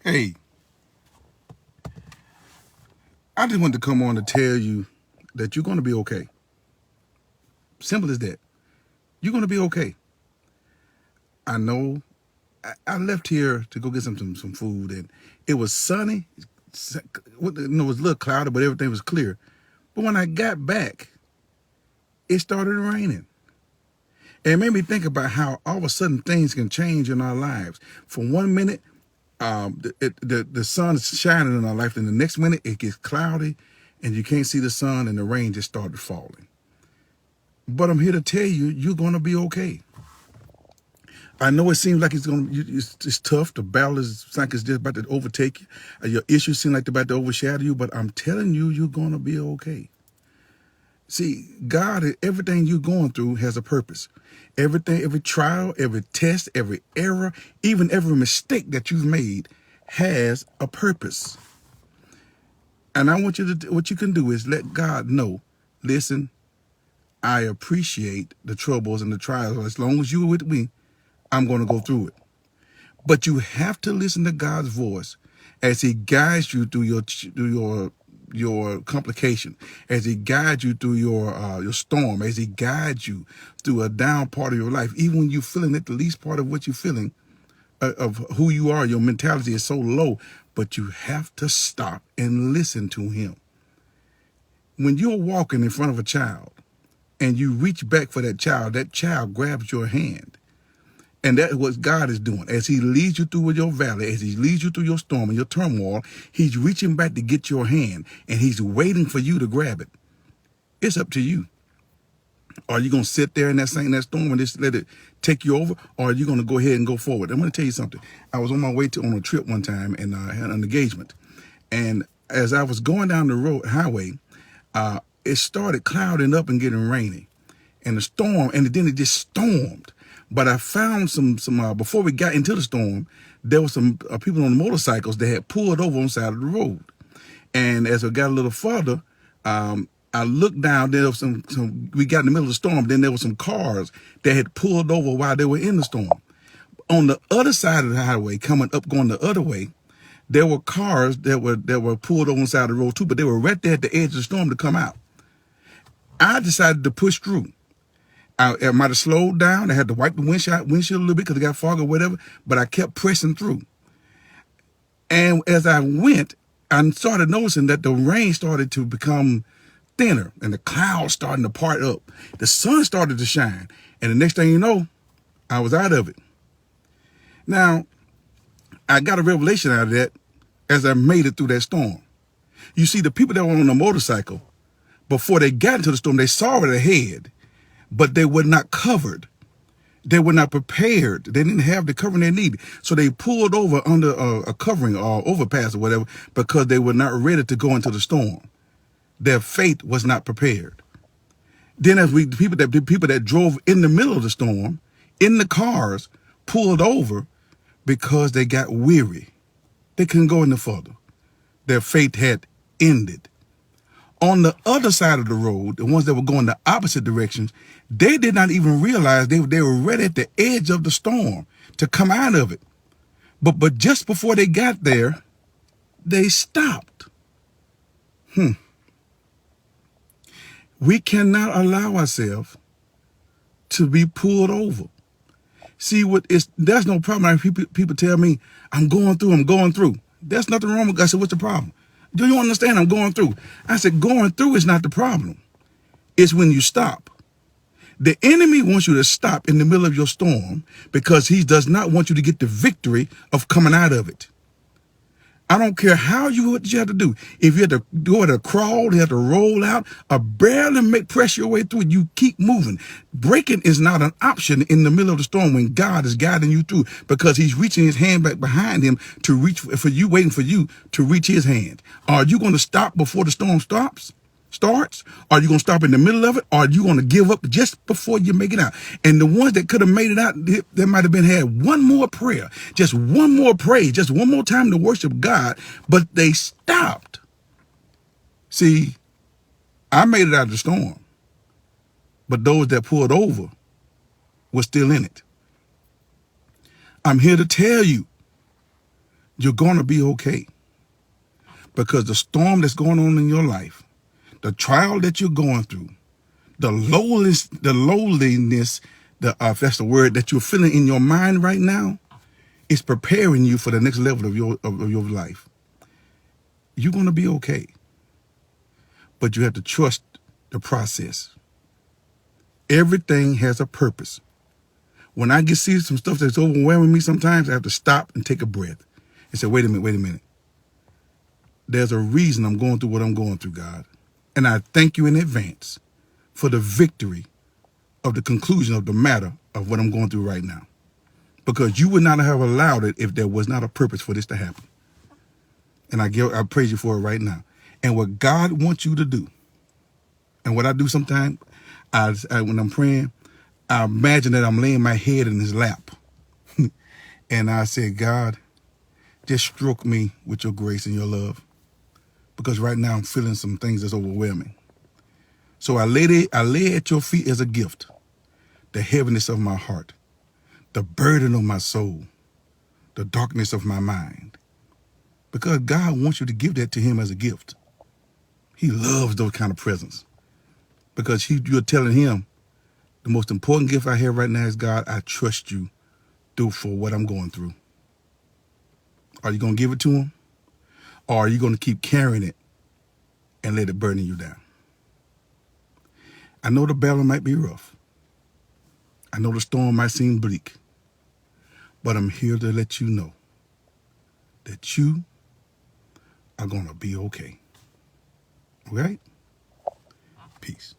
Hey, I just wanted to come on to tell you that you're going to be okay. Simple as that. You're going to be okay. I know I left here to go get some food, and it was sunny. It was a little cloudy, but everything was clear. But when I got back, it started raining. And it made me think about how all of a sudden things can change in our lives. For 1 minute, the sun is shining in our life, and the next minute it gets cloudy, and you can't see the sun, and the rain just started falling. But I'm here to tell you, you're going to be okay. I know it seems like it's tough. The battle is like it's just about to overtake you. Your issues seem like they're about to overshadow you, but I'm telling you, you're going to be okay. See, God, everything you're going through has a purpose. Everything, every trial, every test, every error, even every mistake that you've made has a purpose. And I want you to, what you can do is let God know, listen, I appreciate the troubles and the trials. As long as you're with me, I'm going to go through it. But you have to listen to God's voice as He guides you through your complication, as He guides you through your storm, as He guides you through a down part of your life. Even when you're feeling at the least part of what you're feeling, of who you are, your mentality is so low, but you have to stop and listen to Him. When you're walking in front of a child and you reach back for that child grabs your hand. And that's what God is doing. As He leads you through your valley, as He leads you through your storm and your turmoil, He's reaching back to get your hand, and He's waiting for you to grab it. It's up to you. Are you going to sit there in that storm and just let it take you over, or are you going to go ahead and go forward? I'm going to tell you something. I was on my way on a trip one time, and I had an engagement. And as I was going down the highway, it started clouding up and getting rainy. And the storm, and then it just stormed. But I found some before we got into the storm, there were some people on motorcycles that had pulled over on the side of the road. And as I got a little further, I looked down, there was we got in the middle of the storm, then there were some cars that had pulled over while they were in the storm. On the other side of the highway, coming up, going the other way, there were cars that were pulled over on the side of the road too, but they were right there at the edge of the storm to come out. I decided to push through. I might have slowed down. I had to wipe the windshield a little bit because it got fog or whatever, but I kept pressing through. And as I went, I started noticing that the rain started to become thinner and the clouds starting to part up. The sun started to shine. And the next thing you know, I was out of it. Now, I got a revelation out of that as I made it through that storm. You see, the people that were on the motorcycle, before they got into the storm, they saw it ahead, but they were not covered. They were not prepared. They didn't have the covering they needed. So they pulled over under a covering or overpass or whatever because they were not ready to go into the storm. Their faith was not prepared. Then as the people that drove in the middle of the storm, in the cars, pulled over because they got weary. They couldn't go any further. Their faith had ended. On the other side of the road, the ones that were going the opposite directions, they did not even realize they were right at the edge of the storm to come out of it. But just before they got there, they stopped. We cannot allow ourselves to be pulled over. See, there's no problem. People tell me, I'm going through. There's nothing wrong with it. I said, what's the problem? Do you understand? I'm going through. I said, going through is not the problem. It's when you stop. The enemy wants you to stop in the middle of your storm because he does not want you to get the victory of coming out of it. I don't care what you have to do. If you have to go at a crawl, you have to roll out, or barely press your way through it, you keep moving. Breaking is not an option in the middle of the storm when God is guiding you through, because He's reaching His hand back behind Him to reach for you, waiting for you to reach His hand. Are you going to stop before the storm starts? Are you going to stop in the middle of it? Or are you going to give up just before you make it out? And the ones that could have made it out, they might have had one more prayer, just one more praise, just one more time to worship God, but they stopped. See, I made it out of the storm, but those that pulled over were still in it. I'm here to tell you, You're going to be okay. Because the storm that's going on in your life, the trial that you're going through, the lowliness, if that's the word, that you're feeling in your mind right now, is preparing you for the next level of your life. You're going to be okay. But you have to trust the process. Everything has a purpose. When I see some stuff that's overwhelming me sometimes, I have to stop and take a breath and say, wait a minute. There's a reason I'm going through what I'm going through, God. And I thank you in advance for the victory of the conclusion of the matter of what I'm going through right now. Because you would not have allowed it if there was not a purpose for this to happen. And I praise you for it right now. And what God wants you to do, and what I do sometimes, when I'm praying, I imagine that I'm laying my head in his lap. And I say, God, just stroke me with your grace and your love. Because right now I'm feeling some things that's overwhelming. So I lay at your feet as a gift, the heaviness of my heart, the burden of my soul, the darkness of my mind. Because God wants you to give that to him as a gift. He loves those kind of presents. Because you're telling him, the most important gift I have right now is, God, I trust you for what I'm going through. Are you going to give it to him? Or are you going to keep carrying it and let it burden you down? I know the battle might be rough. I know the storm might seem bleak. But I'm here to let you know that you are going to be okay. All right? Peace.